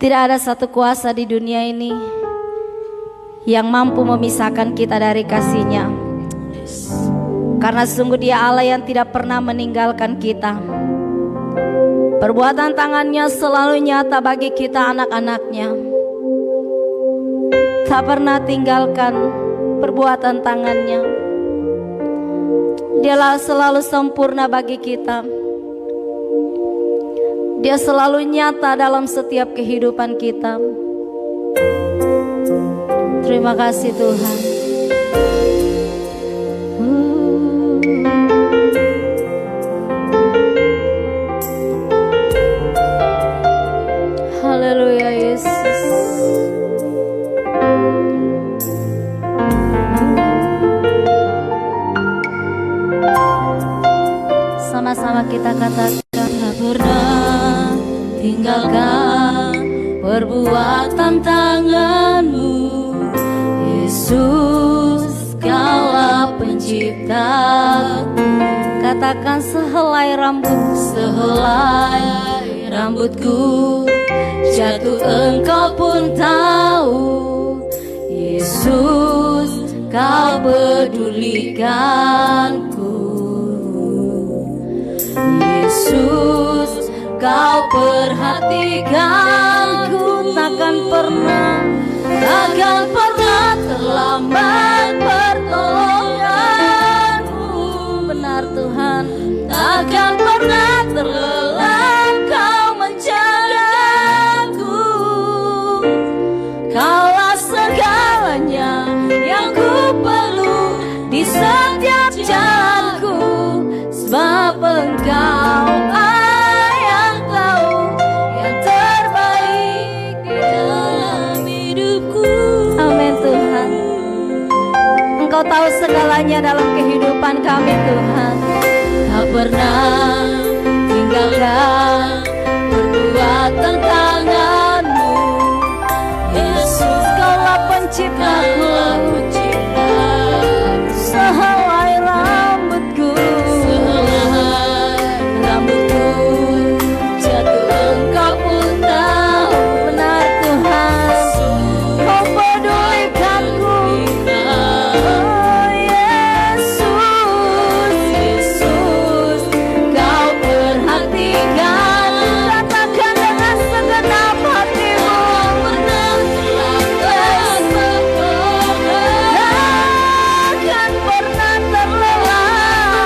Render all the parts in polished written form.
Tidak ada satu kuasa di dunia ini yang mampu memisahkan kita dari kasih-Nya. Karena sungguh Dia Allah yang tidak pernah meninggalkan kita. Perbuatan tangan-Nya selalu nyata bagi kita anak-anak-Nya. Tak pernah tinggalkan perbuatan tangan-Nya. Dia selalu sempurna bagi kita. Dia selalu nyata dalam setiap kehidupan kita. Terima kasih Tuhan. Haleluya Yesus. Sama-sama kita katakan, tak pernah tinggalkan perbuatan tangan-Mu, Yesus, Kaulah pencipta. Katakan, sehelai rambutku jatuh Engkau pun tahu, Yesus, Kau pedulikanku, Yesus, Kau perhatikanku. Takkan pernah terlambat pertolongan-Mu. Benar Tuhan, takkan pernah terlelap Kau menjagaku. Kaulah segalanya yang ku perlu di setiap jalanku, sebab Engkau yang tahu yang terbaik di dalam hidupku. Amin Tuhan. Engkau tahu segalanya dalam kehidupan kami Tuhan. Tak pernah tinggalkan perbuatan tangan-Mu, Yesus, Kaulah penciptaku. Sehelai rambutku jatuh Engkau pun tahu. Benar Tuhan, Kau pedulikanku. Oh Yesus, Kau perhatikan. Katakan dengan segenap hatimu, takkan pernah terlelap.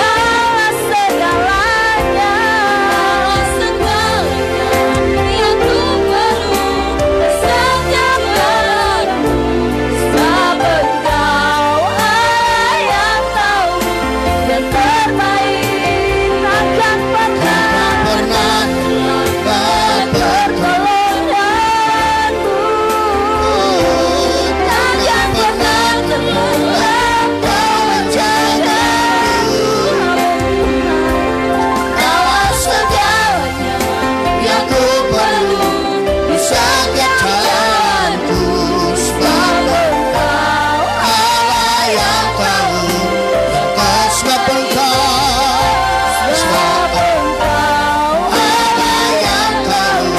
Kaulah segalanya yang ku perlu setiap waktu, sebab Engkau yang tahu yang terbaik. Takkan pernah terlambat pertolongan-Mu. Takkan pernah terlambat Kau menjagaku. Kaulah segalanya yang ku perlu di setiap jalanku, sebab Engkau Allah yang tahu yang Sebab Engkau Allah yang tahu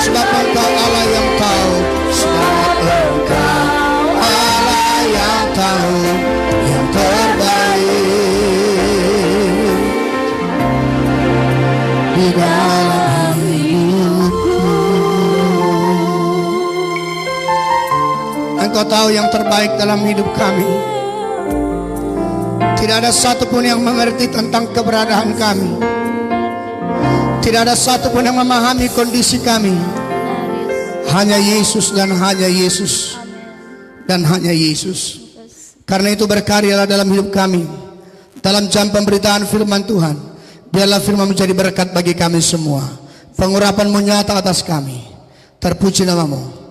Sebab Engkau Allah yang tahu, sebab Engkau Allah yang tahu yang terbaik di dalam hidupku. Engkau tahu yang terbaik dalam hidup kami. Tidak ada satupun yang mengerti tentang keberadaan kami. Tidak ada satupun yang memahami kondisi kami. Hanya Yesus dan hanya Yesus dan hanya Yesus. Karena itu berkaryalah dalam hidup kami. Dalam jam pemberitaan firman Tuhan, biarlah firman menjadi berkat bagi kami semua. Pengurapan-Mu nyata atas kami. Terpuji nama-Mu.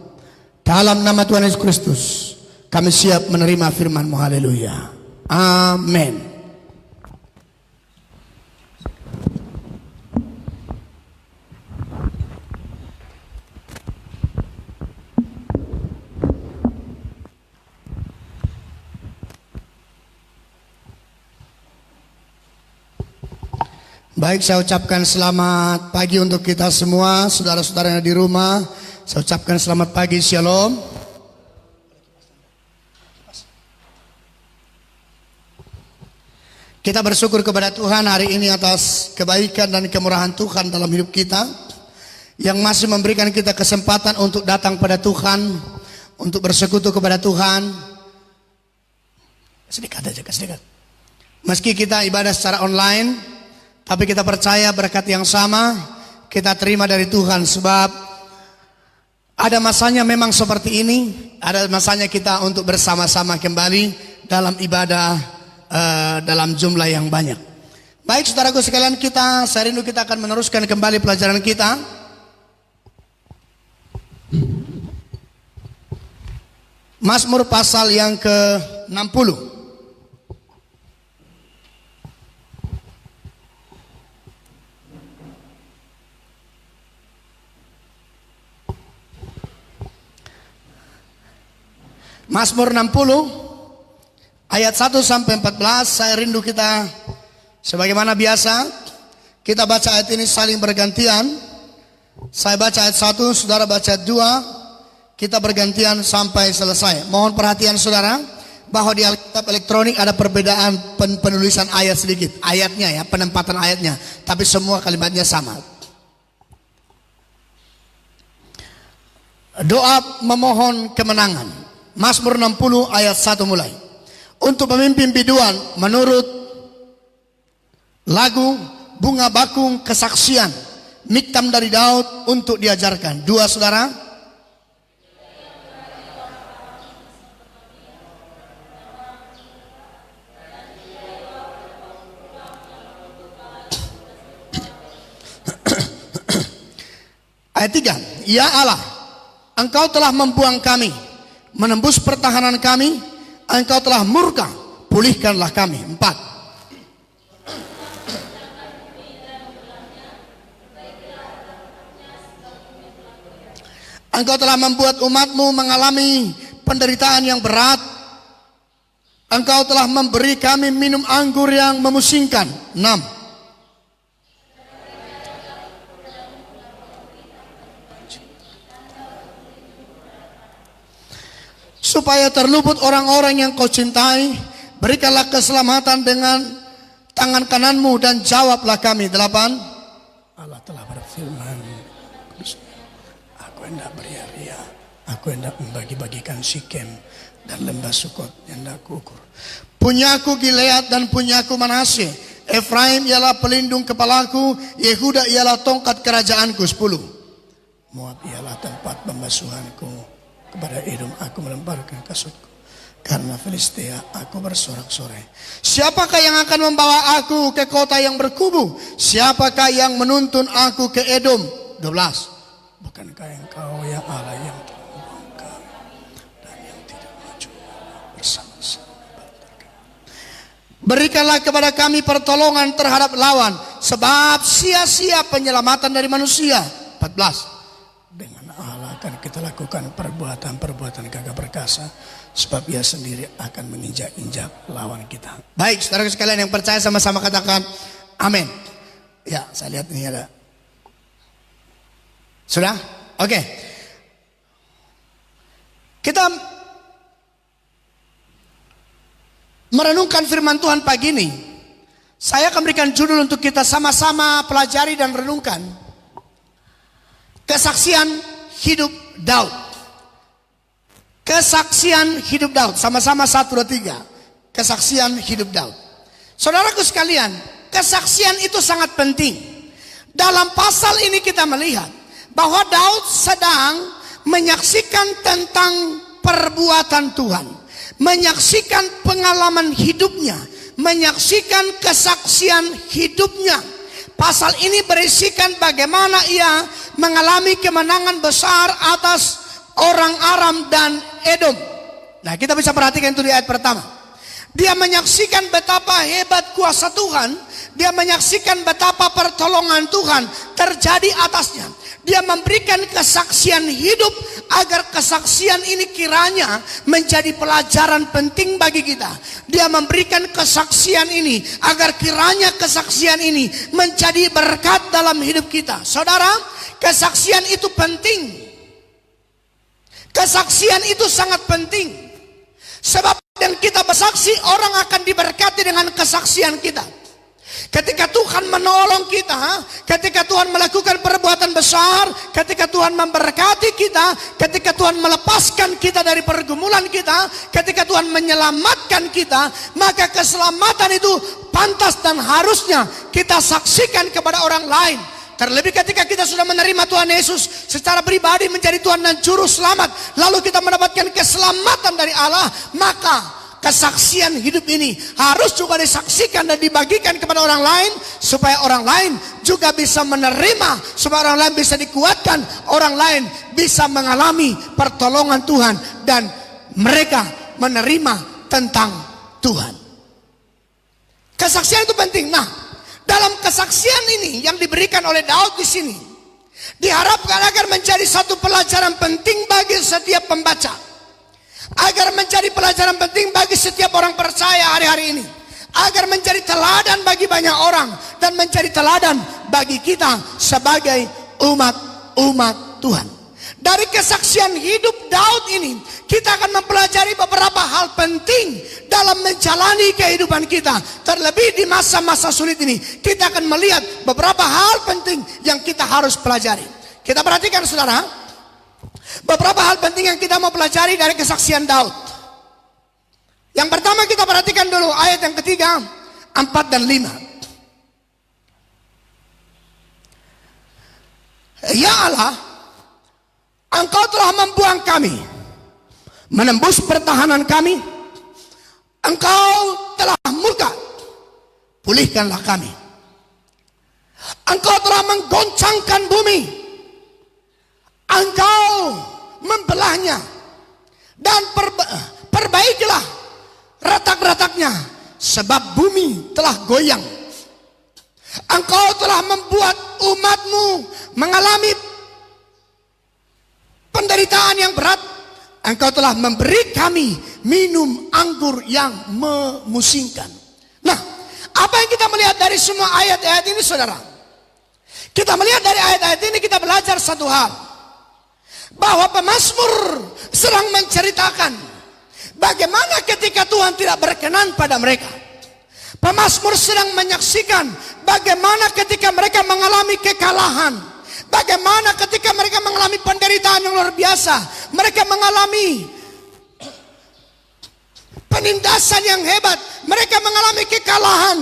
Dalam nama Tuhan Yesus Kristus, kami siap menerima firman-Mu. Haleluya. Amin. Baik, saya ucapkan selamat pagi untuk kita semua, saudara-saudara yang di rumah. Saya ucapkan selamat pagi, shalom. Kita bersyukur kepada Tuhan hari ini atas kebaikan dan kemurahan Tuhan dalam hidup kita, yang masih memberikan kita kesempatan untuk datang pada Tuhan, untuk bersekutu kepada Tuhan. Sedikit aja, sedikit. Meski kita ibadah secara online, tapi kita percaya berkat yang sama kita terima dari Tuhan. Sebab ada masanya memang seperti ini. Ada masanya kita untuk bersama-sama kembali dalam ibadah dalam jumlah yang banyak. Baik saudaraku sekalian, saya rindu kita akan meneruskan kembali pelajaran kita. Mazmur pasal yang ke-60. Mazmur 60 ayat 1 sampai 14. Saya rindu kita sebagaimana biasa kita baca ayat ini saling bergantian. Saya baca ayat 1, saudara baca ayat 2. Kita bergantian sampai selesai. Mohon perhatian saudara bahwa di Alkitab elektronik ada perbedaan penulisan ayat sedikit. Ayatnya ya, penempatan ayatnya, tapi semua kalimatnya sama. Doa memohon kemenangan. Mazmur 60 ayat 1 mulai. Untuk pemimpin biduan menurut lagu bunga bakung kesaksian, miktam dari Daud untuk diajarkan. 2 saudara. Ayat 3. Ya Allah, Engkau telah membuang kami, menembus pertahanan kami. Engkau telah murka, pulihkanlah kami. 4. Engkau telah membuat umatmu mengalami penderitaan yang berat. Engkau telah memberi kami minum anggur yang memusingkan. 6. Supaya terluput orang-orang yang kau cintai, berikanlah keselamatan dengan tangan kananmu dan jawablah kami. 8. Allah telah berfirman, aku hendak beria-ria, aku hendak membagi-bagikan Sikem dan lembah Sukot yang hendak kuukur. Punyaku Gilead dan punyaku Manasye, Efraim ialah pelindung kepalaku, Yehuda ialah tongkat kerajaanku. 10. Moab ialah tempat pembasuhanku. Kepada Edom aku melemparkan kasutku, karena Filistia aku bersorak-sorai. Siapakah yang akan membawa aku ke kota yang berkubu? Siapakah yang menuntun aku ke Edom? 12. Bukankah engkau ya Allah yang telah membuang kami dan yang tidak maju bersama-sama? Berikanlah kepada kami pertolongan terhadap lawan, sebab sia-sia penyelamatan dari manusia. 14. Akan kita lakukan perbuatan-perbuatan gagah perkasa, sebab ia sendiri akan menginjak-injak lawan kita. Baik, saudara sekalian yang percaya sama-sama katakan amin. Ya, saya lihat ini ada. Sudah? Oke. Kita merenungkan firman Tuhan pagi ini. Saya akan berikan judul untuk kita sama-sama pelajari dan renungkan. Kesaksian hidup Daud. Kesaksian hidup Daud. Sama-sama 1, 2, 3. Kesaksian hidup Daud. Saudaraku sekalian, kesaksian itu sangat penting. Dalam pasal ini kita melihat bahwa Daud sedang menyaksikan tentang perbuatan Tuhan, menyaksikan pengalaman hidupnya, menyaksikan kesaksian hidupnya. Pasal ini berisikan bagaimana ia mengalami kemenangan besar atas orang Aram dan Edom. Nah, kita bisa perhatikan itu di ayat pertama. Dia menyaksikan betapa hebat kuasa Tuhan. Dia menyaksikan betapa pertolongan Tuhan terjadi atasnya. Dia memberikan kesaksian hidup agar kesaksian ini kiranya menjadi pelajaran penting bagi kita. Dia memberikan kesaksian ini agar kiranya kesaksian ini menjadi berkat dalam hidup kita. Saudara, kesaksian itu penting. Kesaksian itu sangat penting. Sebab yang kita bersaksi, orang akan diberkati dengan kesaksian kita. Ketika Tuhan menolong kita, ketika Tuhan melakukan perbuatan besar, ketika Tuhan memberkati kita, ketika Tuhan melepaskan kita dari pergumulan kita, ketika Tuhan menyelamatkan kita, maka keselamatan itu pantas dan harusnya kita saksikan kepada orang lain. Terlebih ketika kita sudah menerima Tuhan Yesus secara pribadi menjadi Tuhan dan Juru Selamat, lalu kita mendapatkan keselamatan dari Allah, maka kesaksian hidup ini harus juga disaksikan dan dibagikan kepada orang lain, supaya orang lain juga bisa menerima, supaya orang lain bisa dikuatkan, orang lain bisa mengalami pertolongan Tuhan dan mereka menerima tentang Tuhan. Kesaksian itu penting. Nah, dalam kesaksian ini yang diberikan oleh Daud di sini diharapkan agar menjadi satu pelajaran penting bagi setiap pembaca. Agar menjadi pelajaran penting bagi setiap orang percaya hari-hari ini. Agar menjadi teladan bagi banyak orang. Dan menjadi teladan bagi kita sebagai umat Tuhan. Dari kesaksian hidup Daud ini, kita akan mempelajari beberapa hal penting dalam menjalani kehidupan kita. Terlebih di masa-masa sulit ini, kita akan melihat beberapa hal penting yang kita harus pelajari. Kita perhatikan saudara, beberapa hal penting yang kita mau pelajari dari kesaksian Daud. Yang pertama kita perhatikan dulu ayat yang ketiga, 4 dan 5. Ya Allah, Engkau telah membuang kami, menembus pertahanan kami. Engkau telah murka, pulihkanlah kami. Engkau telah menggoncangkan bumi, Engkau membelahnya, dan perbaikilah retak-retaknya, sebab bumi telah goyang. Engkau telah membuat umatmu mengalami penderitaan yang berat. Engkau telah memberi kami minum anggur yang memusingkan. Nah, apa yang kita melihat dari semua ayat-ayat ini saudara? Kita melihat dari ayat-ayat ini kita belajar satu hal, bahwa pemazmur sedang menceritakan bagaimana ketika Tuhan tidak berkenan pada mereka. Pemazmur sedang menyaksikan bagaimana ketika mereka mengalami kekalahan, bagaimana ketika mereka mengalami penderitaan yang luar biasa, mereka mengalami penindasan yang hebat, mereka mengalami kekalahan.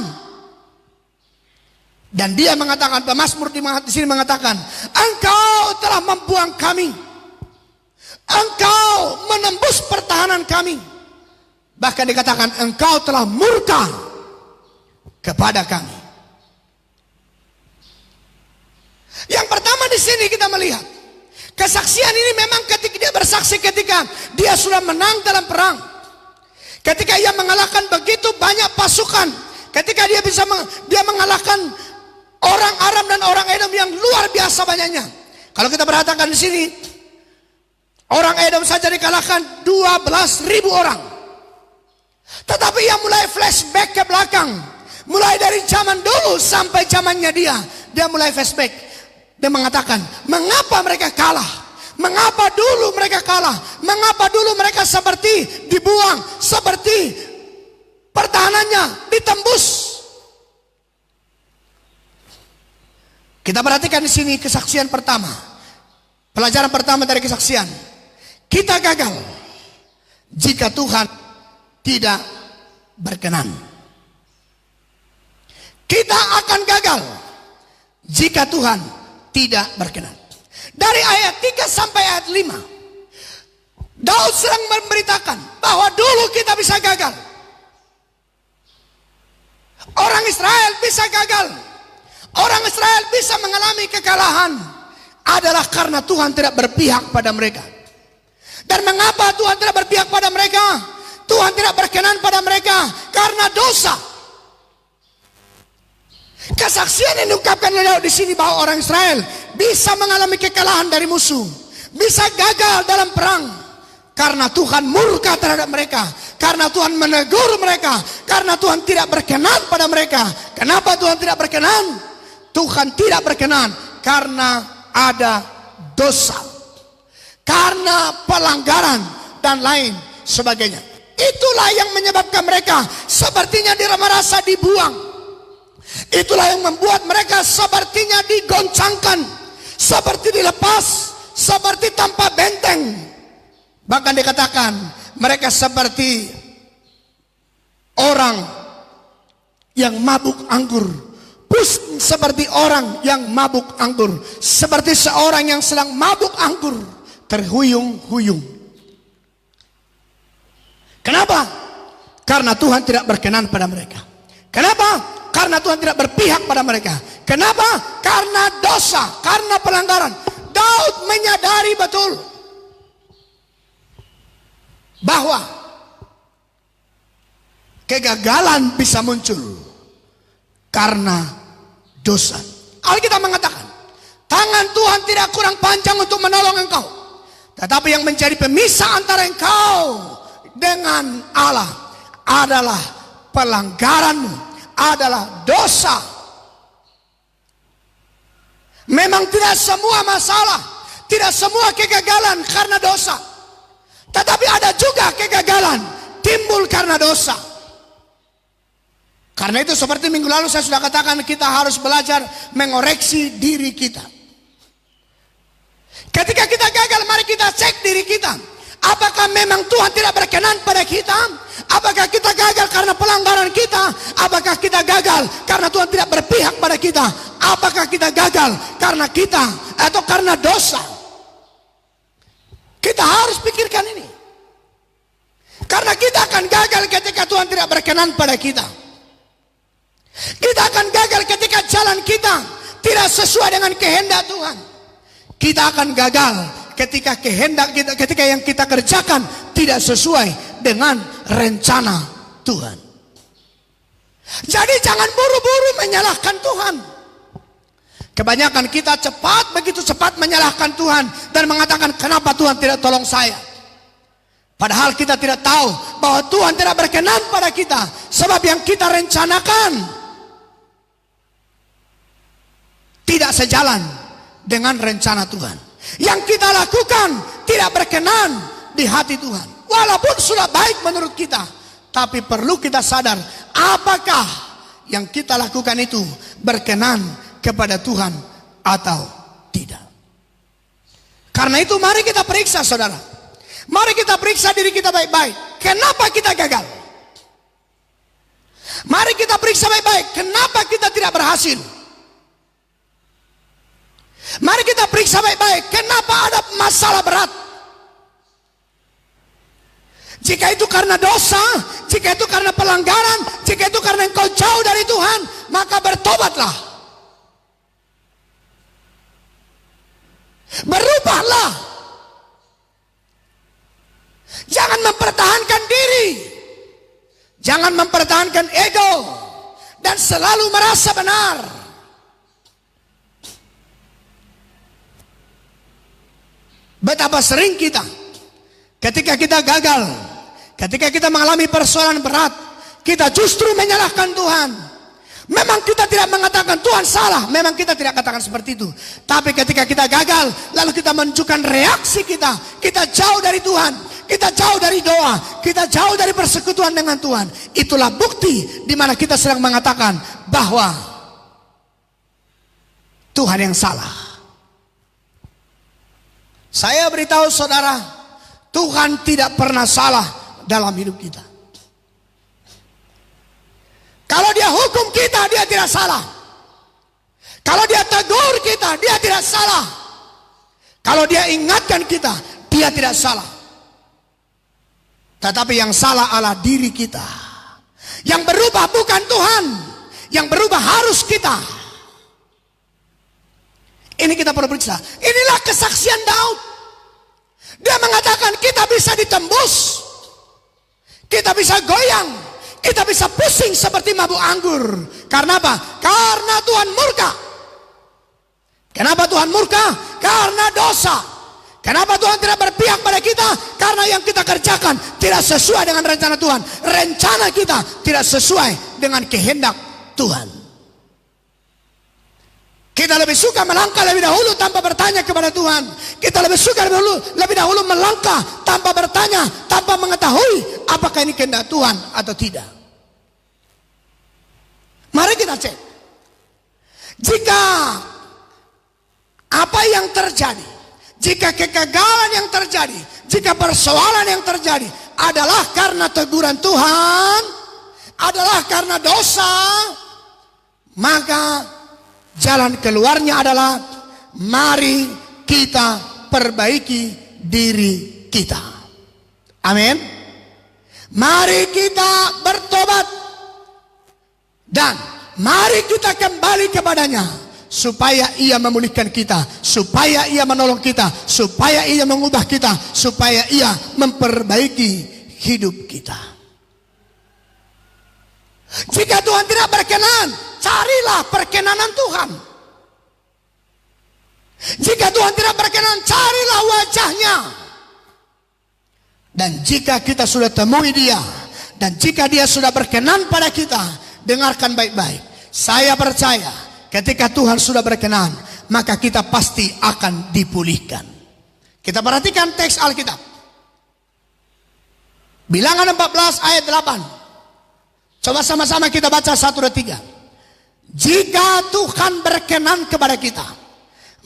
Dan dia mengatakan, pemazmur di sini mengatakan, Engkau telah membuang kami, Engkau menembus pertahanan kami. Bahkan dikatakan Engkau telah murka kepada kami. Yang pertama di sini kita melihat kesaksian ini memang ketika dia bersaksi ketika dia sudah menang dalam perang. Ketika ia mengalahkan begitu banyak pasukan, ketika dia mengalahkan orang Aram dan orang Edom yang luar biasa banyaknya. Kalau kita perhatikan di sini, orang Edom saja dikalahkan 12.000 orang. Tetapi ia mulai flashback ke belakang, mulai dari zaman dulu sampai zamannya dia mulai flashback. Dia mengatakan, mengapa mereka kalah? Mengapa dulu mereka kalah? Mengapa dulu mereka seperti dibuang, seperti pertahanannya ditembus? Kita perhatikan di sini kesaksian pertama. Pelajaran pertama dari kesaksian. Kita gagal jika Tuhan tidak berkenan. Kita akan gagal jika Tuhan tidak berkenan. Dari ayat 3 sampai ayat 5, Daud sedang memberitakan bahwa dulu kita bisa gagal. Orang Israel bisa gagal. Orang Israel bisa mengalami kekalahan adalah karena Tuhan tidak berpihak pada mereka. Dan mengapa Tuhan tidak berpihak pada mereka? Tuhan tidak berkenan pada mereka karena dosa. Kesaksian yang diungkapkan oleh Daud di sini bahwa orang Israel bisa mengalami kekalahan dari musuh, bisa gagal dalam perang. Karena Tuhan murka terhadap mereka, karena Tuhan menegur mereka, karena Tuhan tidak berkenan pada mereka. Kenapa Tuhan tidak berkenan? Tuhan tidak berkenan karena ada dosa, karena pelanggaran dan lain sebagainya. Itulah yang menyebabkan mereka sepertinya merasa dibuang. Itulah yang membuat mereka sepertinya digoncangkan, seperti dilepas, seperti tanpa benteng. Bahkan dikatakan mereka seperti orang yang mabuk anggur, seperti orang yang mabuk anggur, seperti seorang yang sedang mabuk anggur, terhuyung-huyung. Kenapa? Karena Tuhan tidak berkenan pada mereka. Kenapa? Karena Tuhan tidak berpihak pada mereka. Kenapa? Karena dosa, karena pelanggaran. Daud menyadari betul bahwa kegagalan bisa muncul karena dosa. Alkitab mengatakan, tangan Tuhan tidak kurang panjang untuk menolong engkau, tetapi yang menjadi pemisah antara engkau dengan Allah adalah pelanggaranmu, adalah dosa. Memang tidak semua masalah, tidak semua kegagalan karena dosa, tetapi ada juga kegagalan timbul karena dosa. Karena itu seperti minggu lalu saya sudah katakan, kita harus belajar mengoreksi diri kita. Ketika kita gagal, mari kita cek diri kita. Apakah memang Tuhan tidak berkenan pada kita? Apakah kita gagal karena pelanggaran kita? Apakah kita gagal karena Tuhan tidak berpihak pada kita? Apakah kita gagal karena kita atau karena dosa? Kita harus pikirkan ini. Karena kita akan gagal ketika Tuhan tidak berkenan pada kita. Kita akan gagal ketika jalan kita tidak sesuai dengan kehendak Tuhan. Kita akan gagal ketika kehendak kita, ketika yang kita kerjakan tidak sesuai dengan rencana Tuhan. Jadi jangan buru-buru menyalahkan Tuhan. Kebanyakan kita begitu cepat menyalahkan Tuhan dan mengatakan, kenapa Tuhan tidak tolong saya? Padahal kita tidak tahu bahwa Tuhan tidak berkenan pada kita, sebab yang kita rencanakan tidak sejalan dengan rencana Tuhan. Yang kita lakukan tidak berkenan di hati Tuhan. Walaupun sudah baik menurut kita, tapi perlu kita sadar apakah yang kita lakukan itu berkenan kepada Tuhan atau tidak. Karena itu mari kita periksa, saudara. Mari kita periksa diri kita baik-baik. Kenapa kita gagal? Mari kita periksa baik-baik. Kenapa kita tidak berhasil? Mari kita periksa baik-baik. Kenapa ada masalah berat? Jika itu karena dosa, jika itu karena pelanggaran, jika itu karena engkau jauh dari Tuhan, maka bertobatlah. Berubahlah. Jangan mempertahankan diri. Jangan mempertahankan ego dan selalu merasa benar. Betapa sering kita ketika kita gagal, ketika kita mengalami persoalan berat, kita justru menyalahkan Tuhan. Memang kita tidak mengatakan Tuhan salah, memang kita tidak katakan seperti itu. Tapi ketika kita gagal, lalu kita menunjukkan reaksi kita jauh dari Tuhan, kita jauh dari doa, kita jauh dari persekutuan dengan Tuhan. Itulah bukti di mana kita sedang mengatakan bahwa Tuhan yang salah. Saya beritahu saudara, Tuhan tidak pernah salah dalam hidup kita. Kalau dia hukum kita, dia tidak salah. Kalau dia tegur kita, dia tidak salah. Kalau dia ingatkan kita, dia tidak salah. Tetapi yang salah adalah diri kita. Yang berubah bukan Tuhan, yang berubah harus kita. Ini kita perlu periksa. Inilah kesaksian Daud. Dia mengatakan kita bisa ditembus, kita bisa goyang, kita bisa pusing seperti mabuk anggur. Karena apa? Karena Tuhan murka. Kenapa Tuhan murka? Karena dosa. Kenapa Tuhan tidak berpihak pada kita? Karena yang kita kerjakan tidak sesuai dengan rencana Tuhan. Rencana kita tidak sesuai dengan kehendak Tuhan. Kita lebih suka melangkah lebih dahulu tanpa bertanya kepada Tuhan. Kita lebih suka lebih dahulu melangkah tanpa bertanya, tanpa mengetahui apakah ini kehendak Tuhan atau tidak. Mari kita cek. Jika apa yang terjadi, jika kegagalan yang terjadi, jika persoalan yang terjadi adalah karena teguran Tuhan, adalah karena dosa, maka jalan keluarnya adalah mari kita perbaiki diri kita. Amin. Mari kita bertobat dan mari kita kembali kepadanya supaya ia memulihkan kita, supaya ia menolong kita, supaya ia mengubah kita, supaya ia memperbaiki hidup kita. Jika Tuhan tidak berkenan, carilah perkenanan Tuhan. Jika Tuhan tidak berkenan, carilah wajahnya. Dan jika kita sudah temui dia, dan jika dia sudah berkenan pada kita, dengarkan baik-baik. Saya percaya ketika Tuhan sudah berkenan, maka kita pasti akan dipulihkan. Kita perhatikan teks Alkitab. Bilangan 14 ayat 8. Coba sama-sama kita baca 1, 2, 3. Jika Tuhan berkenan kepada kita,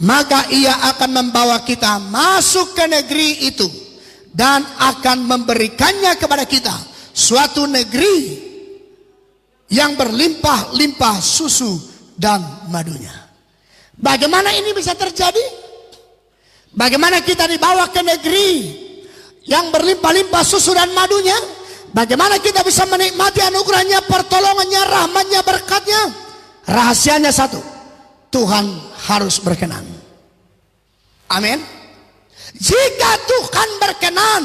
maka ia akan membawa kita masuk ke negeri itu dan akan memberikannya kepada kita, suatu negeri yang berlimpah-limpah susu dan madunya. Bagaimana ini bisa terjadi? Bagaimana kita dibawa ke negeri yang berlimpah-limpah susu dan madunya? Bagaimana kita bisa menikmati anugerahnya, pertolongannya, rahmatnya, berkatnya? Rahasianya satu, Tuhan harus berkenan. Amin. Jika Tuhan berkenan,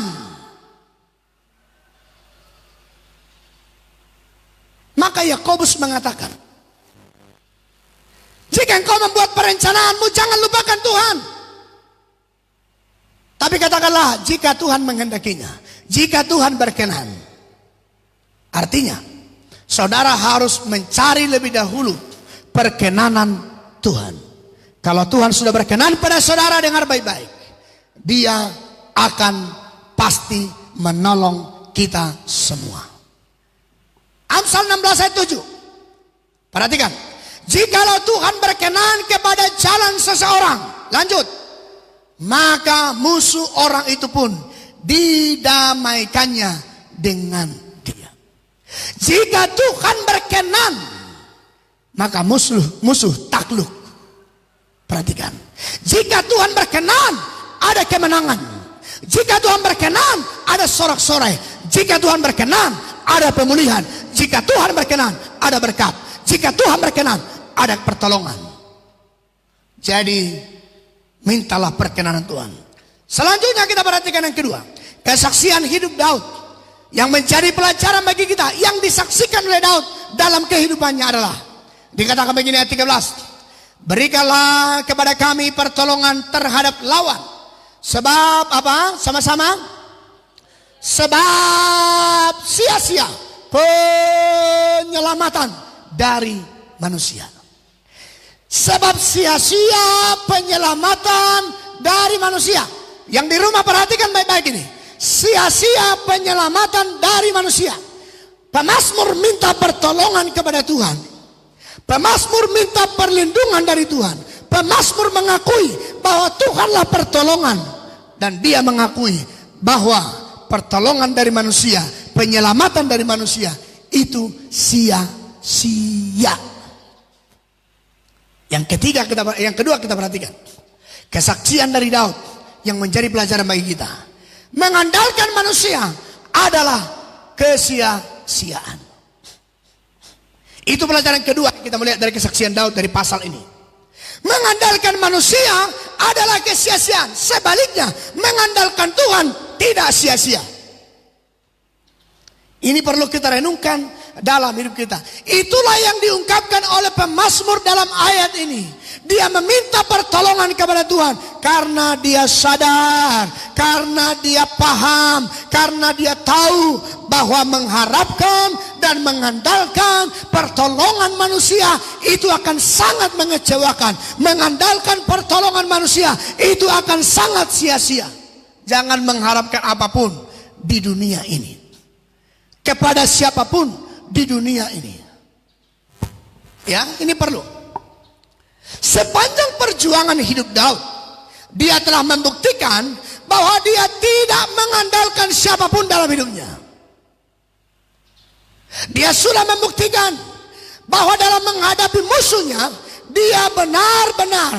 maka Yakobus mengatakan, jika engkau membuat perencanaanmu, jangan lupakan Tuhan. Tapi katakanlah, jika Tuhan menghendakinya, jika Tuhan berkenan. Artinya, saudara harus mencari lebih dahulu perkenanan Tuhan. Kalau Tuhan sudah berkenan pada saudara, dengar baik-baik, dia akan pasti menolong kita semua. Amsal 16 ayat 7. Perhatikan. Jikalau Tuhan berkenan kepada jalan seseorang, lanjut, maka musuh orang itu pun didamaikannya dengan dia. Jika Tuhan berkenan, maka musuh takluk. Perhatikan. Jika Tuhan berkenan, ada kemenangan. Jika Tuhan berkenan, ada sorak-sorai. Jika Tuhan berkenan, ada pemulihan. Jika Tuhan berkenan, ada berkat. Jika Tuhan berkenan, ada pertolongan. Jadi, mintalah perkenanan Tuhan. Selanjutnya kita perhatikan yang kedua. Kesaksian hidup Daud. Yang menjadi pelajaran bagi kita. Yang disaksikan oleh Daud dalam kehidupannya adalah, dikatakan begini ayat 13. Berikanlah kepada kami pertolongan terhadap lawan. Sebab apa? Sama-sama. Sebab sia-sia penyelamatan dari manusia. Sebab sia-sia penyelamatan dari manusia. Yang di rumah perhatikan baik-baik ini. Sia-sia penyelamatan dari manusia. Pemazmur minta pertolongan kepada Tuhan. Pemazmur minta perlindungan dari Tuhan. Pemazmur mengakui bahwa Tuhanlah pertolongan. Dan dia mengakui bahwa pertolongan dari manusia, penyelamatan dari manusia itu sia-sia. Yang kedua kita perhatikan. Kesaksian dari Daud yang menjadi pelajaran bagi kita. Mengandalkan manusia adalah kesia-siaan. Itu pelajaran kedua yang kita melihat dari kesaksian Daud dari pasal ini. Mengandalkan manusia adalah kesia-siaan. Sebaliknya, mengandalkan Tuhan tidak sia-sia. Ini perlu kita renungkan dalam hidup kita. Itulah yang diungkapkan oleh pemazmur dalam ayat ini. Dia meminta pertolongan kepada Tuhan karena dia sadar, karena dia paham, karena dia tahu bahwa mengharapkan dan mengandalkan pertolongan manusia itu akan sangat mengecewakan. Mengandalkan pertolongan manusia itu akan sangat sia-sia. Jangan mengharapkan apapun di dunia ini, kepada siapapun di dunia ini. Ya, ini perlu. Sepanjang perjuangan hidup Daud, dia telah membuktikan bahwa dia tidak mengandalkan siapapun dalam hidupnya. Dia sudah membuktikan bahwa dalam menghadapi musuhnya, dia benar-benar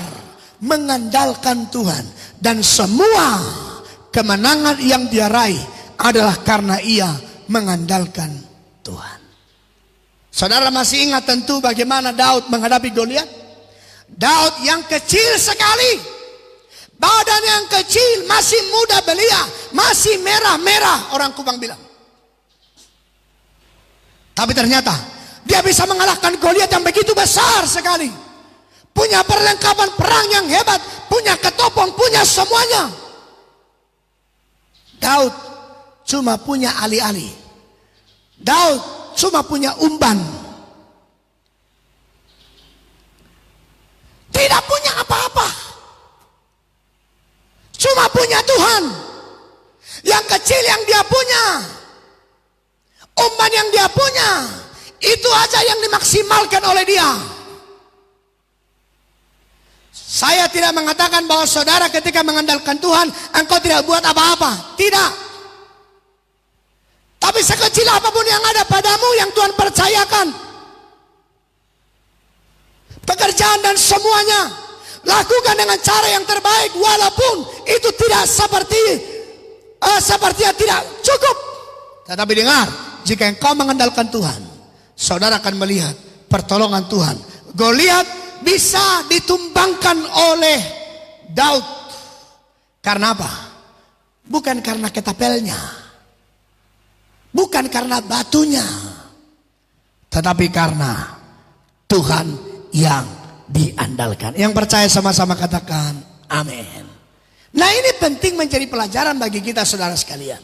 mengandalkan Tuhan. Dan semua kemenangan yang dia raih adalah karena ia mengandalkan Tuhan. Saudara masih ingat tentu bagaimana Daud menghadapi Goliat? Daud yang kecil sekali, badan yang kecil, masih muda belia, masih merah-merah, orang Kupang bilang. Tapi ternyata dia bisa mengalahkan Goliat yang begitu besar sekali. Punya perlengkapan perang yang hebat, punya ketopong, punya semuanya. Daud cuma punya alih-alih. Daud cuma punya umban. Tidak punya apa-apa. Cuma punya Tuhan. Yang kecil yang dia punya, umpan yang dia punya, itu aja yang dimaksimalkan oleh dia. Saya tidak mengatakan bahwa saudara ketika mengandalkan Tuhan, engkau tidak buat apa-apa. Tidak. Tapi sekecil apapun yang ada padamu yang Tuhan percayakan, pekerjaan dan semuanya, lakukan dengan cara yang terbaik, walaupun itu tidak sepertinya tidak cukup. Tetapi dengar, jika engkau mengandalkan Tuhan, saudara akan melihat pertolongan Tuhan. Goliat bisa ditumbangkan oleh Daud. Karena apa? Bukan karena ketapelnya, bukan karena batunya, tetapi karena Tuhan yang diandalkan. Yang percaya sama-sama katakan amin. Nah, ini penting menjadi pelajaran bagi kita saudara sekalian.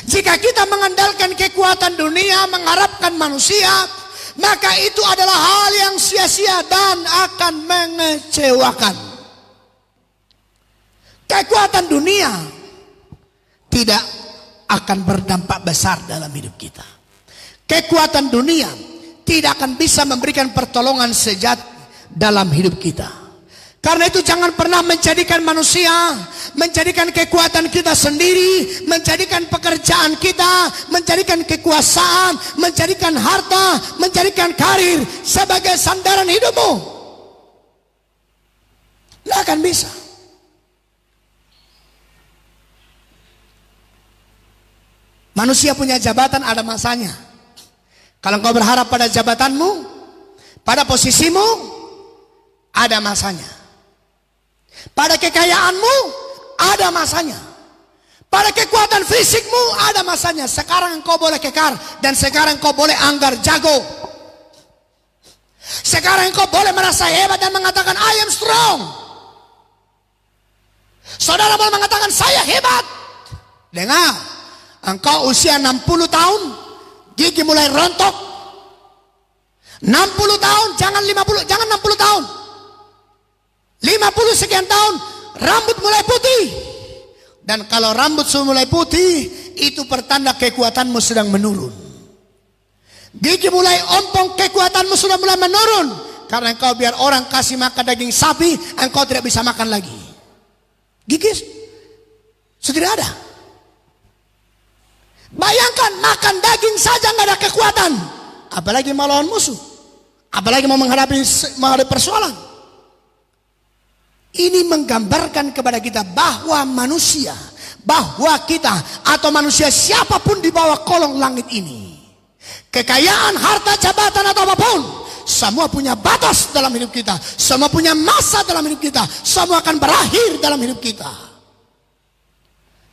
Jika kita mengandalkan kekuatan dunia, mengharapkan manusia, maka itu adalah hal yang sia-sia dan akan mengecewakan. Kekuatan dunia tidak akan berdampak besar dalam hidup kita. Kekuatan dunia tidak akan bisa memberikan pertolongan sejati dalam hidup kita. Karena itu jangan pernah menjadikan manusia, menjadikan kekuatan kita sendiri, menjadikan pekerjaan kita, menjadikan kekuasaan, menjadikan harta, menjadikan karir sebagai sandaran hidupmu. Tidak akan bisa. Manusia punya jabatan, ada masanya. Kalau engkau berharap pada jabatanmu, pada posisimu, ada masanya. Pada kekayaanmu, ada masanya. Pada kekuatan fisikmu, ada masanya. Sekarang engkau boleh kekar, dan sekarang engkau boleh anggar jago. Sekarang engkau boleh merasa hebat dan mengatakan I am strong. Saudara boleh mengatakan saya hebat. Dengar, engkau usia 60 tahun, gigi mulai rontok. 60 tahun, jangan 50, jangan 60 tahun. 50 sekian tahun, rambut mulai putih. Dan kalau rambut sudah mulai putih, itu pertanda kekuatanmu sedang menurun. Gigi mulai ompong, kekuatanmu sudah mulai menurun. Karena engkau biar orang kasih makan daging sapi, engkau tidak bisa makan lagi. Gigi sudah tidak ada. Bayangkan makan daging saja nggak ada kekuatan, apalagi melawan musuh, apalagi mau menghadapi persoalan. Ini menggambarkan kepada kita bahwa manusia, bahwa kita atau manusia siapapun di bawah kolong langit ini, kekayaan, harta, jabatan atau apapun, semua punya batas dalam hidup kita, semua punya masa dalam hidup kita, semua akan berakhir dalam hidup kita.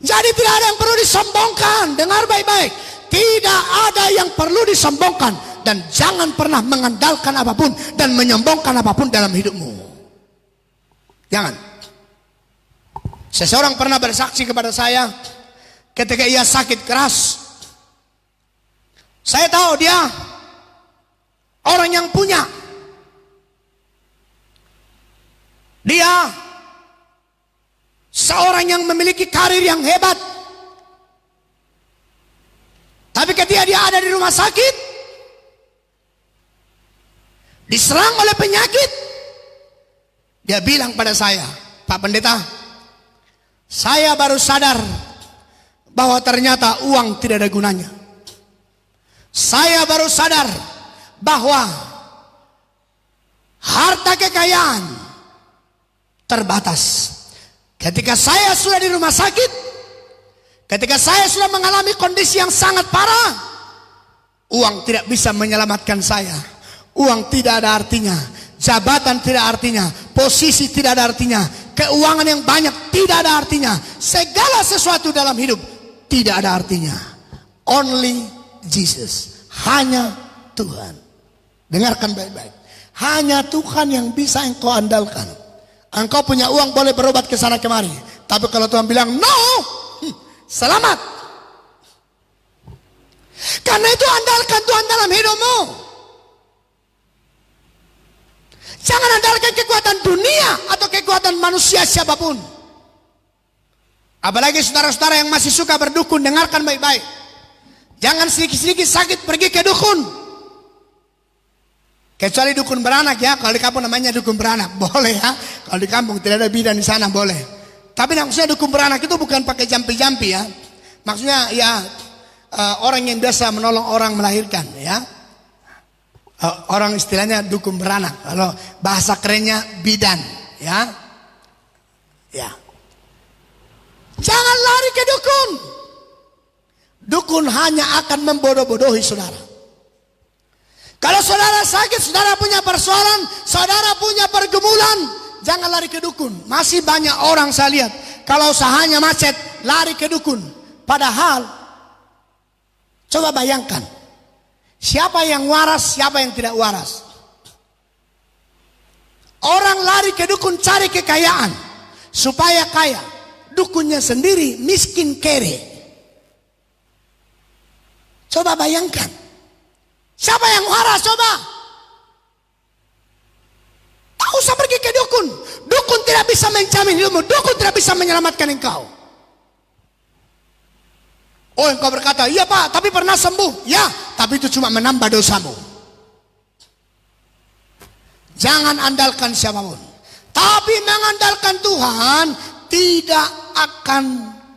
Jadi tidak ada yang perlu disombongkan. Dengar baik-baik, tidak ada yang perlu disombongkan. Dan jangan pernah mengandalkan apapun dan menyombongkan apapun dalam hidupmu. Jangan. Seseorang pernah bersaksi kepada saya ketika ia sakit keras. Saya tahu dia orang yang punya. Dia seorang yang memiliki karir yang hebat. Tapi ketika dia ada di rumah sakit, diserang oleh penyakit, dia bilang pada saya, Pak Pendeta, saya baru sadar bahwa ternyata uang tidak ada gunanya. Saya baru sadar bahwa harta kekayaan terbatas. Ketika saya sudah di rumah sakit, ketika saya sudah mengalami kondisi yang sangat parah, uang tidak bisa menyelamatkan saya. Uang tidak ada artinya, jabatan tidak artinya, posisi tidak ada artinya, keuangan yang banyak tidak ada artinya, segala sesuatu dalam hidup tidak ada artinya. Only Jesus, hanya Tuhan. Dengarkan baik-baik, hanya Tuhan yang bisa engkau andalkan. Engkau punya uang boleh berobat ke sana kemari, tapi kalau Tuhan bilang no, selamat. Karena itu andalkan Tuhan dalam hidupmu. Jangan andalkan kekuatan dunia atau kekuatan manusia siapapun. Apalagi saudara-saudara yang masih suka berdukun, dengarkan baik-baik. Jangan sedikit-sedikit sakit pergi ke dukun. Kecuali dukun beranak ya, kalau di kampung namanya dukun beranak, boleh ya. Kalau di kampung tidak ada bidan di sana boleh. Tapi maksudnya dukun beranak itu bukan pakai jampi-jampi ya. Maksudnya ya orang yang biasa menolong orang melahirkan ya. Orang istilahnya dukun beranak. Kalau bahasa kerennya bidan ya. Ya. Jangan lari ke dukun. Dukun hanya akan membodoh-bodohi saudara. Kalau saudara sakit, saudara punya persoalan, saudara punya pergumulan, jangan lari ke dukun. Masih banyak orang saya lihat, kalau usahanya macet, lari ke dukun. Padahal, coba bayangkan, siapa yang waras, siapa yang tidak waras. Orang lari ke dukun cari kekayaan, supaya kaya. Dukunnya sendiri miskin kere. Coba bayangkan. Siapa yang waras coba? Tak usah pergi ke dukun. Dukun tidak bisa menjamin hidupmu. Dukun tidak bisa menyelamatkan engkau. Oh, engkau berkata, iya Pak, tapi pernah sembuh. Ya, tapi itu cuma menambah dosamu. Jangan andalkan siapapun. Tapi mengandalkan Tuhan tidak akan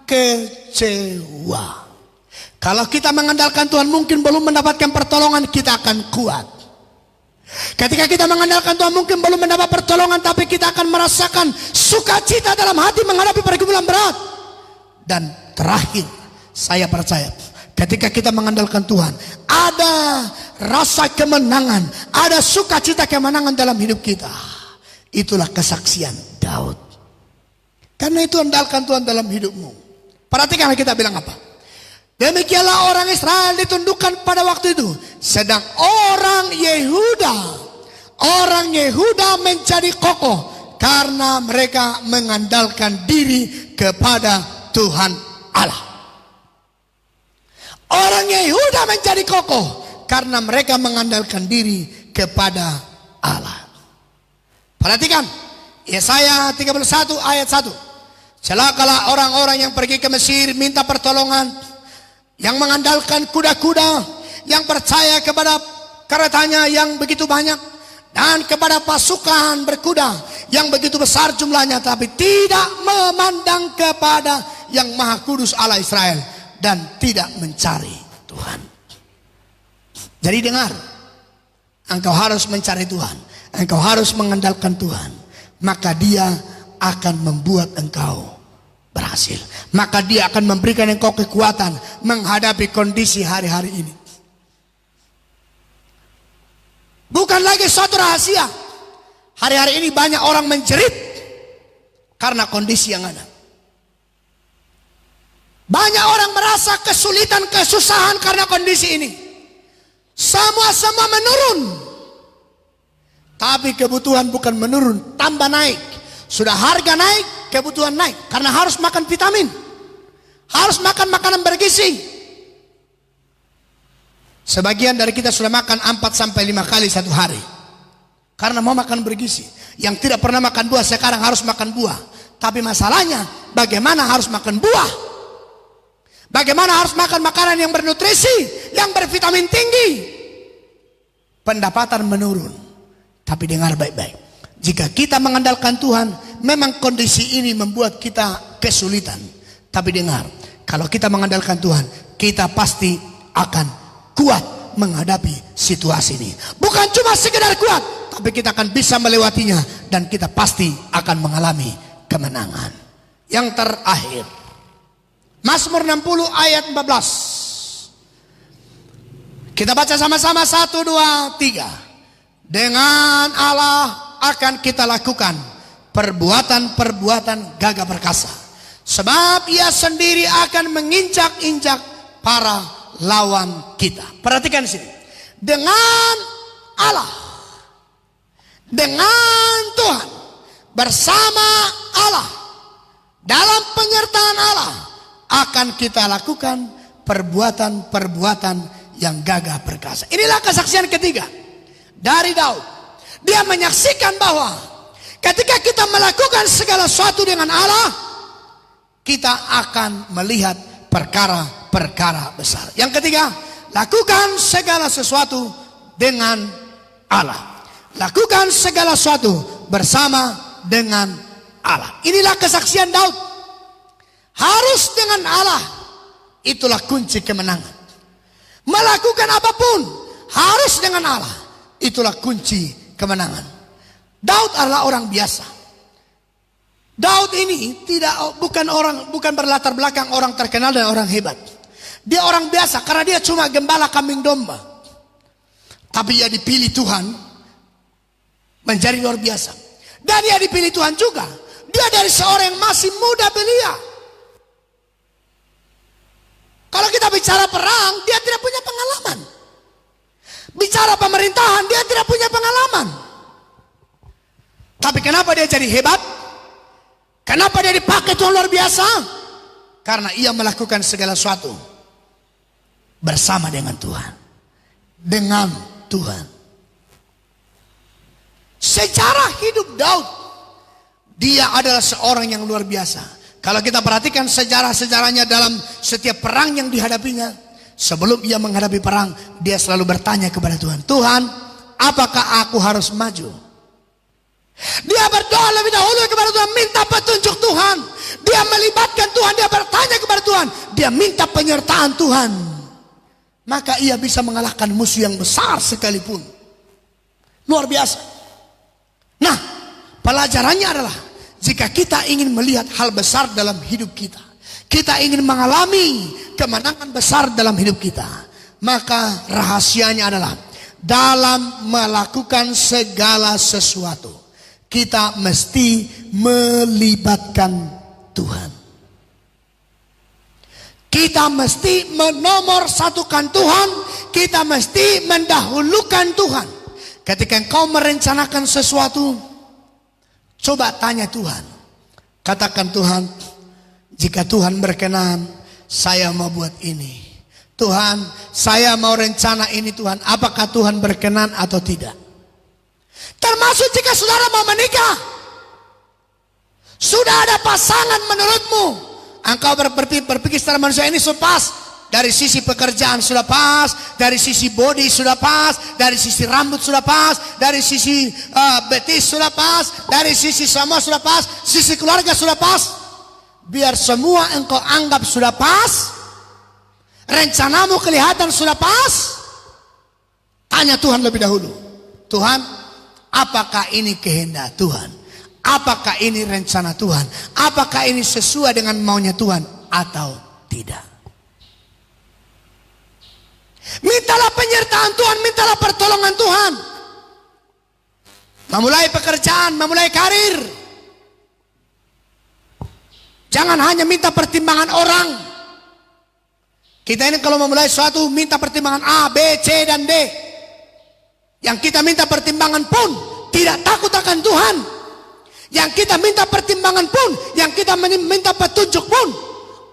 kecewa. Kalau kita mengandalkan Tuhan mungkin belum mendapatkan pertolongan, kita akan kuat. Ketika kita mengandalkan Tuhan mungkin belum mendapat pertolongan, tapi kita akan merasakan sukacita dalam hati menghadapi pergumulan berat. Dan terakhir, saya percaya ketika kita mengandalkan Tuhan, ada rasa kemenangan, ada sukacita kemenangan dalam hidup kita. Itulah kesaksian Daud. Karena itu andalkan Tuhan dalam hidupmu. Perhatikan kita bilang apa. Demikianlah orang Israel ditundukkan pada waktu itu. Sedang orang Yehuda menjadi kokoh karena mereka mengandalkan diri kepada Tuhan Allah. Orang Yehuda menjadi kokoh karena mereka mengandalkan diri kepada Allah. Perhatikan Yesaya 31 ayat 1. Celakalah orang-orang yang pergi ke Mesir minta pertolongan, yang mengandalkan kuda-kuda, yang percaya kepada keretanya yang begitu banyak, dan kepada pasukan berkuda yang begitu besar jumlahnya, tapi tidak memandang kepada yang Maha Kudus Allah Israel dan tidak mencari Tuhan. Jadi dengar, engkau harus mencari Tuhan, engkau harus mengandalkan Tuhan, maka Dia akan membuat engkau berhasil. Maka Dia akan memberikan engkau kekuatan menghadapi kondisi hari-hari ini. Bukan lagi suatu rahasia. Hari-hari ini banyak orang menjerit karena kondisi yang ada. Banyak orang merasa kesulitan, kesusahan karena kondisi ini. Semua menurun. Tapi kebutuhan bukan menurun, tambah naik. Sudah harga naik, kebutuhan naik. Karena harus makan vitamin. Harus makan makanan bergizi. Sebagian dari kita sudah makan 4-5 kali satu hari. Karena mau makan bergizi. Yang tidak pernah makan buah sekarang harus makan buah. Tapi masalahnya bagaimana harus makan buah? Bagaimana harus makan makanan yang bernutrisi, yang bervitamin tinggi? Pendapatan menurun. Tapi dengar baik-baik. Jika kita mengandalkan Tuhan, memang kondisi ini membuat kita kesulitan. Tapi dengar, kalau kita mengandalkan Tuhan, kita pasti akan kuat menghadapi situasi ini. Bukan cuma sekedar kuat, tapi kita akan bisa melewatinya. Dan kita pasti akan mengalami kemenangan. Yang terakhir, Mazmur 60 ayat 14. Kita baca sama-sama 1, 2, 3. Dengan Allah akan kita lakukan perbuatan-perbuatan gagah perkasa. Sebab Ia sendiri akan menginjak-injak para lawan kita. Perhatikan di sini. Dengan Allah, dengan Tuhan, bersama Allah, dalam penyertaan Allah, akan kita lakukan perbuatan-perbuatan yang gagah perkasa. Inilah kesaksian ketiga dari Daud. Dia menyaksikan bahwa ketika kita melakukan segala sesuatu dengan Allah, kita akan melihat perkara-perkara besar. Yang ketiga, lakukan segala sesuatu dengan Allah. Lakukan segala sesuatu bersama dengan Allah. Inilah kesaksian Daud. Harus dengan Allah. Itulah kunci kemenangan. Melakukan apapun harus dengan Allah. Itulah kunci kemenangan. Daud adalah orang biasa. Daud ini bukan berlatar belakang orang terkenal dan orang hebat. Dia orang biasa karena dia cuma gembala kambing domba. Tapi dia dipilih Tuhan menjadi luar biasa. Dan dia dipilih Tuhan juga. Dia dari seorang yang masih muda belia. Kalau kita bicara perang, dia tidak punya pengalaman. Bicara pemerintahan, dia tidak punya pengalaman. Tapi kenapa dia jadi hebat? Kenapa dia dipakai Tuhan luar biasa? Karena ia melakukan segala sesuatu bersama dengan Tuhan. Dengan Tuhan. Sejarah hidup Daud, dia adalah seorang yang luar biasa. Kalau kita perhatikan sejarah-sejarahnya dalam setiap perang yang dihadapinya, sebelum ia menghadapi perang, dia selalu bertanya kepada Tuhan, Tuhan, apakah aku harus maju? Dia berdoa lebih dahulu kepada Tuhan, minta petunjuk Tuhan. Dia melibatkan Tuhan, dia bertanya kepada Tuhan, dia minta penyertaan Tuhan. Maka ia bisa mengalahkan musuh yang besar sekalipun. Luar biasa. Nah, pelajarannya adalah jika kita ingin melihat hal besar dalam hidup kita, kita ingin mengalami kemenangan besar dalam hidup kita, maka rahasianya adalah dalam melakukan segala sesuatu, kita mesti melibatkan Tuhan. Kita mesti menomorsatukan Tuhan, kita mesti mendahulukan Tuhan. Ketika engkau merencanakan sesuatu, coba tanya Tuhan. Katakan, Tuhan, jika Tuhan berkenan, saya mau buat ini. Tuhan, saya mau rencana ini Tuhan. Apakah Tuhan berkenan atau tidak? Termasuk jika saudara mau menikah. Sudah ada pasangan menurutmu. Engkau berpikir secara manusia ini sudah pas. Dari sisi pekerjaan sudah pas, dari sisi body sudah pas, dari sisi rambut sudah pas, dari sisi betis sudah pas, dari sisi semua sudah pas, sisi keluarga sudah pas. Biar semua engkau anggap sudah pas, rencanamu kelihatan sudah pas. Tanya Tuhan lebih dahulu. Tuhan, apakah ini kehendak Tuhan? Apakah ini rencana Tuhan? Apakah ini sesuai dengan maunya Tuhan atau tidak? Mintalah penyertaan Tuhan, mintalah pertolongan Tuhan. Memulai pekerjaan, memulai karir. Jangan hanya minta pertimbangan orang. Kita ini kalau memulai suatu minta pertimbangan A, B, C, dan D. Yang kita minta pertimbangan pun tidak takut akan Tuhan. Yang kita minta pertimbangan pun, yang kita minta petunjuk pun,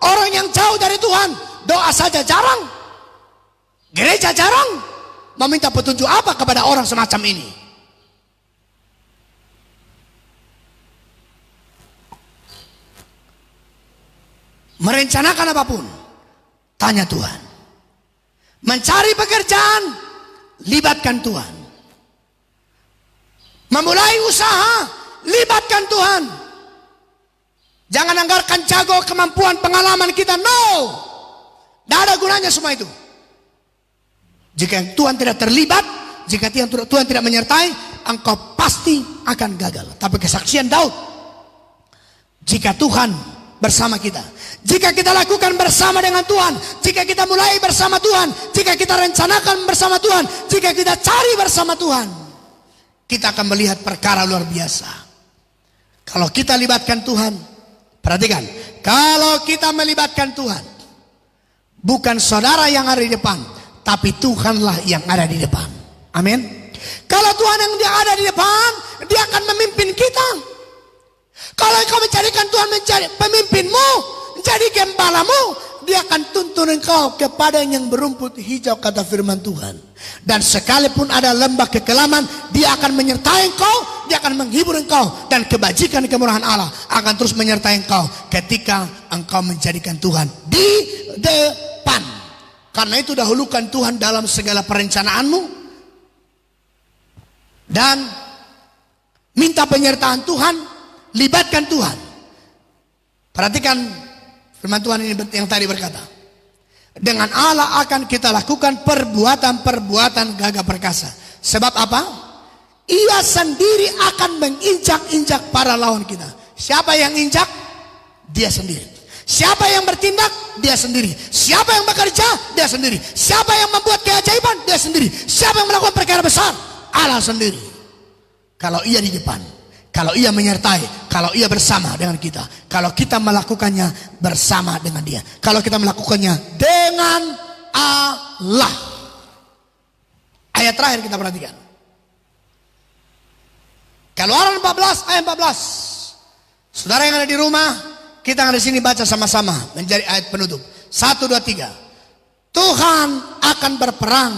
orang yang jauh dari Tuhan, doa saja jarang, gereja jarang, meminta petunjuk apa kepada orang semacam ini? Merencanakan apapun, tanya Tuhan. Mencari pekerjaan, libatkan Tuhan. Memulai usaha, libatkan Tuhan. Jangan anggarkan jago kemampuan pengalaman kita. No, tidak ada gunanya semua itu. Jika Tuhan tidak terlibat, jika Tuhan tidak menyertai, engkau pasti akan gagal. Tapi kesaksian Daud, jika Tuhan bersama kita, jika kita lakukan bersama dengan Tuhan, jika kita mulai bersama Tuhan, jika kita rencanakan bersama Tuhan, jika kita cari bersama Tuhan, kita akan melihat perkara luar biasa. Kalau kita libatkan Tuhan, perhatikan, kalau kita melibatkan Tuhan, bukan saudara yang ada di depan, tapi Tuhanlah yang ada di depan. Amin. Kalau Tuhan yang dia ada di depan, dia akan memimpin kita. Kalau engkau menjadikan Tuhan menjadi pemimpinmu, menjadi gembalamu, dia akan tuntun engkau kepada yang berumput hijau, kata firman Tuhan. Dan sekalipun ada lembah kekelaman, dia akan menyertai engkau, dia akan menghibur engkau, dan kebajikan kemurahan Allah akan terus menyertai engkau ketika engkau menjadikan Tuhan di depan. Karena itu dahulukan Tuhan dalam segala perencanaanmu dan minta penyertaan Tuhan, libatkan Tuhan. Perhatikan firman Tuhan ini yang tadi berkata, dengan Allah akan kita lakukan perbuatan-perbuatan gagah perkasa. Sebab apa? Ia sendiri akan menginjak-injak para lawan kita. Siapa yang injak? Dia sendiri. Siapa yang bertindak? Dia sendiri. Siapa yang bekerja? Dia sendiri. Siapa yang membuat keajaiban? Dia sendiri. Siapa yang melakukan perkara besar? Allah sendiri. Kalau ia di depan, kalau ia menyertai, kalau ia bersama dengan kita, kalau kita melakukannya bersama dengan dia, kalau kita melakukannya dengan Allah. Ayat terakhir kita perhatikan. Keluaran 14 ayat 14. Saudara yang ada di rumah, kita yang ada di sini baca sama-sama menjadi ayat penutup. 1, 2, 3. Tuhan akan berperang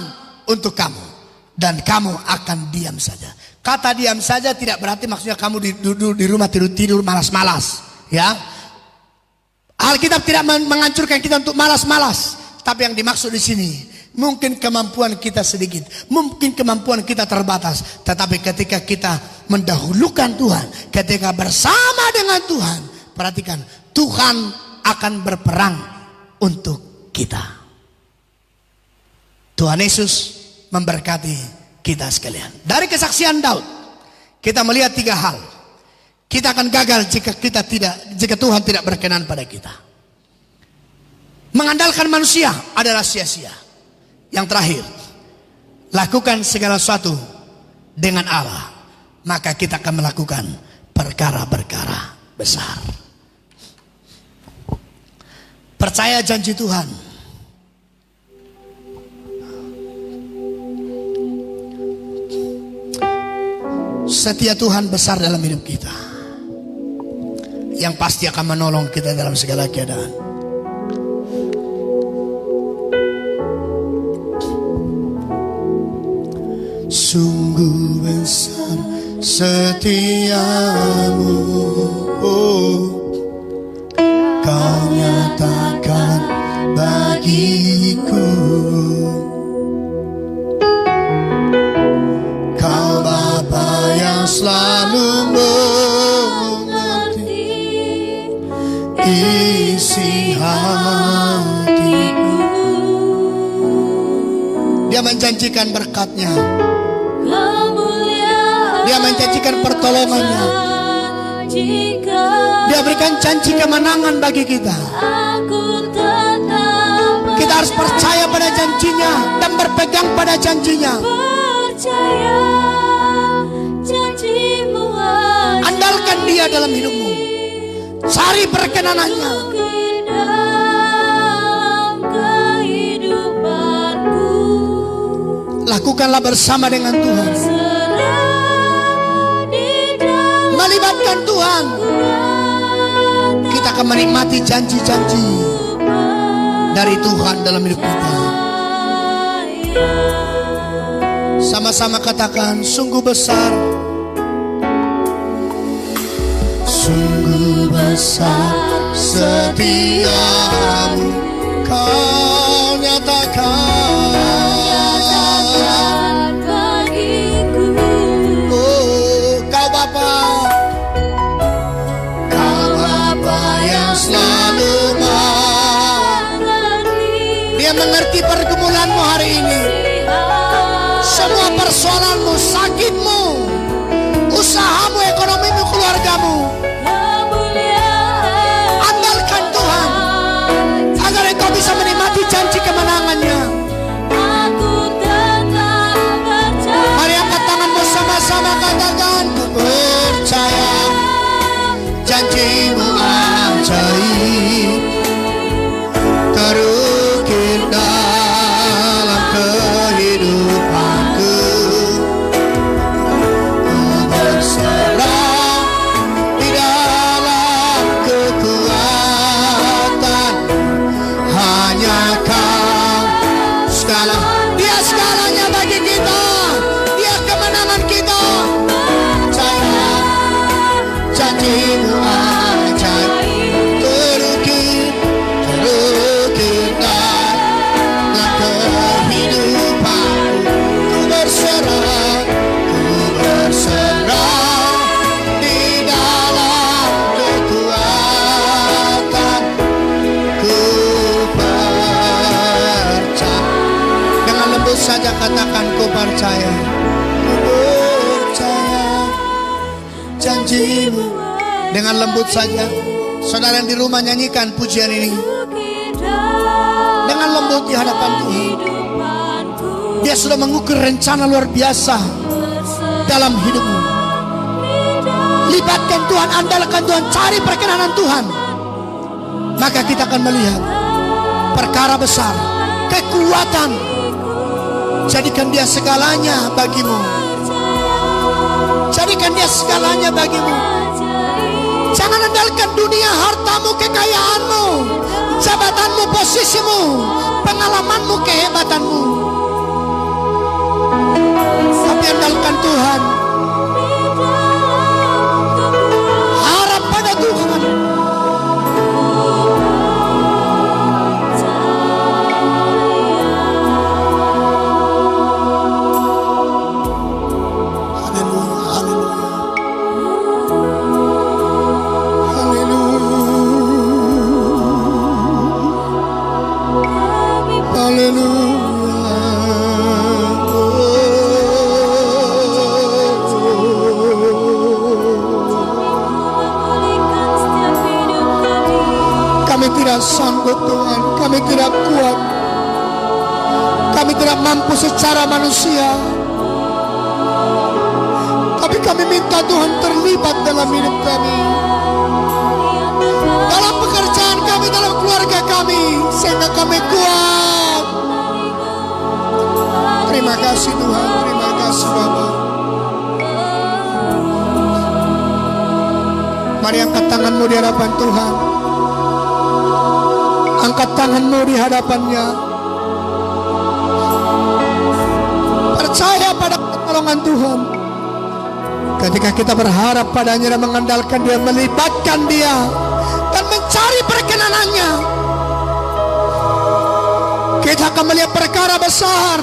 untuk kamu dan kamu akan diam saja. Kata diam saja tidak berarti maksudnya kamu duduk di rumah tidur malas-malas, ya. Alkitab tidak menganjurkan kita untuk malas-malas, tapi yang dimaksud di sini mungkin kemampuan kita sedikit, mungkin kemampuan kita terbatas, tetapi ketika kita mendahulukan Tuhan, ketika bersama dengan Tuhan, perhatikan, Tuhan akan berperang untuk kita. Tuhan Yesus memberkati kita sekalian. Dari kesaksian Daud, kita melihat 3 hal. Kita akan gagal jika Tuhan tidak berkenan pada kita. Mengandalkan manusia adalah sia-sia. Yang terakhir, lakukan segala sesuatu dengan Allah, maka kita akan melakukan perkara-perkara besar. Percaya janji Tuhan. Setia Tuhan besar dalam hidup kita, yang pasti akan menolong kita dalam segala keadaan. Sungguh besar setiamu, oh, kau nyatakan bagiku. Kau Bapa yang selalu mengerti isi hatiku. Dia menjanjikan berkat-Nya, Dia menjanjikan pertolongannya, Dia berikan janji kemenangan bagi kita. Kita harus percaya pada janjinya dan berpegang pada janjinya. Andalkan Dia dalam hidupmu, cari perkenanannya. Lakukanlah bersama dengan Tuhan. Melibatkan Tuhan, kita akan menikmati janji-janji dari Tuhan dalam hidup kita. Sama-sama katakan, sungguh besar, sungguh besar setiamu, kau nyatakan bagiku. Oh, kau Bapa, kau Bapa yang selalu mengerti. Dia mengerti pergumulanmu hari ini, semua persoalanmu, sakitmu, usahamu, ekonomimu, keluargamu. Andalkan Tuhan agar engkau bisa menikmati janji kemenangannya. Mari angkat tanganmu sama-sama katakan, ku percaya janjimu ajaib, terukir dalam kehidupanku. Ku berserah di dalam kekuatan, hanya kau segala. Dia segalanya bagi kita, dia kemenangan kita. Percaya janjimu ajaib, terukir dalam kehidupanku. Ku berserah di dalam kekuatan. Ku percaya. Dengan lembut saja katakan, ku percaya. Ku percaya janjimu. Dengan lembut saja. Saudara yang di rumah nyanyikan pujian ini dengan lembut di hadapan Tuhan. Dia sudah mengukur rencana luar biasa dalam hidupmu. Libatkan Tuhan, andalkan Tuhan, cari perkenanan Tuhan. Maka kita akan melihat perkara besar, kekuatan. Jadikan dia segalanya bagimu. Jadikan dia segalanya bagimu. Jangan andalkan dunia, hartamu, kekayaanmu, jabatanmu, posisimu, pengalamanmu, kehebatanmu. Tapi andalkan Tuhan. Harap pada Tuhan. Kami tidak sanggup Tuhan, kami tidak kuat, kami tidak mampu secara manusia. Tapi kami minta Tuhan terlibat dalam hidup kami, dalam pekerjaan kami, dalam keluarga kami, sehingga kami kuat. Terima kasih Tuhan, terima kasih Bapa. Mari angkat tanganmu di hadapan Tuhan. Angkat tanganmu di hadapannya. Percaya pada pertolongan Tuhan. Ketika kita berharap padanya dan mengandalkan dia, melibatkan dia dan mencari perkenanannya, kita akan melihat perkara besar.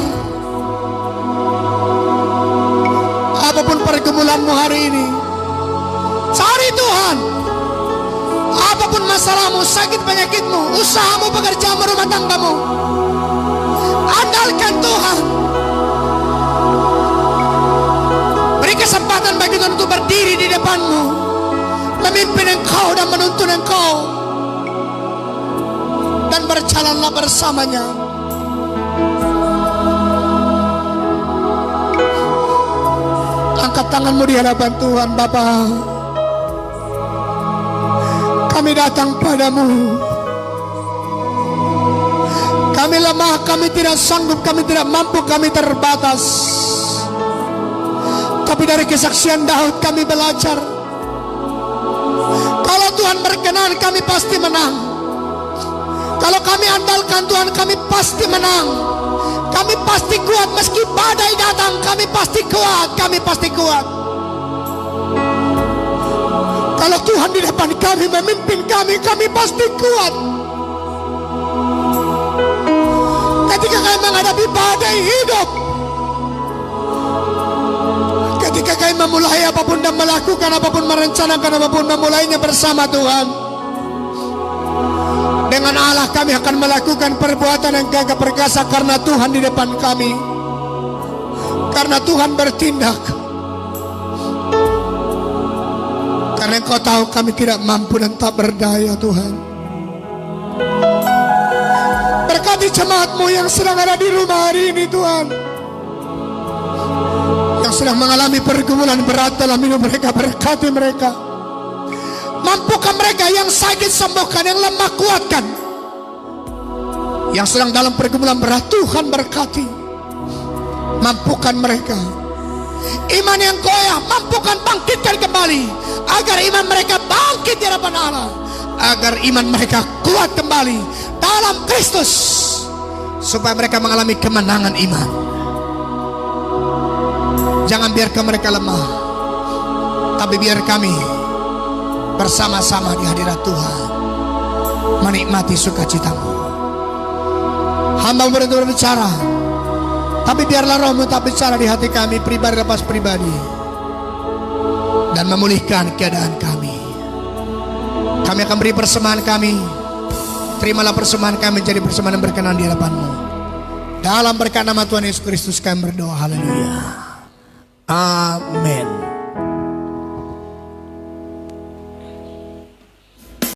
Apapun pergumulanmu hari ini, cari Tuhan. Apapun masalahmu, sakit penyakitmu, usahamu, pekerjaanmu, rumah tanggamu, andalkan Tuhan. Beri kesempatan bagi Tuhan untuk berdiri di depanmu, memimpin engkau dan menuntun engkau, dan berjalanlah bersamanya. Angkat tanganmu di hadapan Tuhan. Bapa, kami datang padamu. Kami lemah, kami tidak sanggup, kami tidak mampu, kami terbatas. Tapi dari kesaksian Daud kami belajar, kalau Tuhan berkenan kami pasti menang. Kalau kami andalkan Tuhan kami pasti menang. Kami pasti kuat meski badai datang, kami pasti kuat, kami pasti kuat. Kalau Tuhan di depan kami memimpin kami, kami pasti kuat. Ketika kami menghadapi badai hidup, ketika kami memulai apapun dan melakukan apapun, merencanakan apapun, memulainya bersama Tuhan, dengan Allah kami akan melakukan perbuatan yang gagah perkasa karena Tuhan di depan kami, karena Tuhan bertindak. Karena Engkau tahu kami tidak mampu dan tak berdaya Tuhan. Berkati jemaat-Mu yang sedang ada di rumah hari ini Tuhan, yang sedang mengalami pergumulan berat dalam hidup mereka. Berkati mereka, mampukan mereka. Yang sakit sembuhkan, yang lemah kuatkan. Yang sedang dalam pergumulan berat Tuhan berkati, mampukan mereka. Iman yang goyah mampukan bangkitkan kembali, agar iman mereka bangkit di hadapan Allah, agar iman mereka kuat kembali dalam Kristus, supaya mereka mengalami kemenangan iman. Jangan biarkan mereka lemah, tapi biar kami bersama-sama di hadirat Tuhan menikmati sukacita-Mu. Hamba berbicara, tapi biarlah Roh-Mu tak bicara di hati kami pribadi lepas pribadi, dan memulihkan keadaan kami. Kami akan beri persembahan kami. Terimalah persembahan kami menjadi persembahan yang berkenan di hadapan-Mu. Dalam berkat nama Tuhan Yesus Kristus kami berdoa. Haleluya. Amin.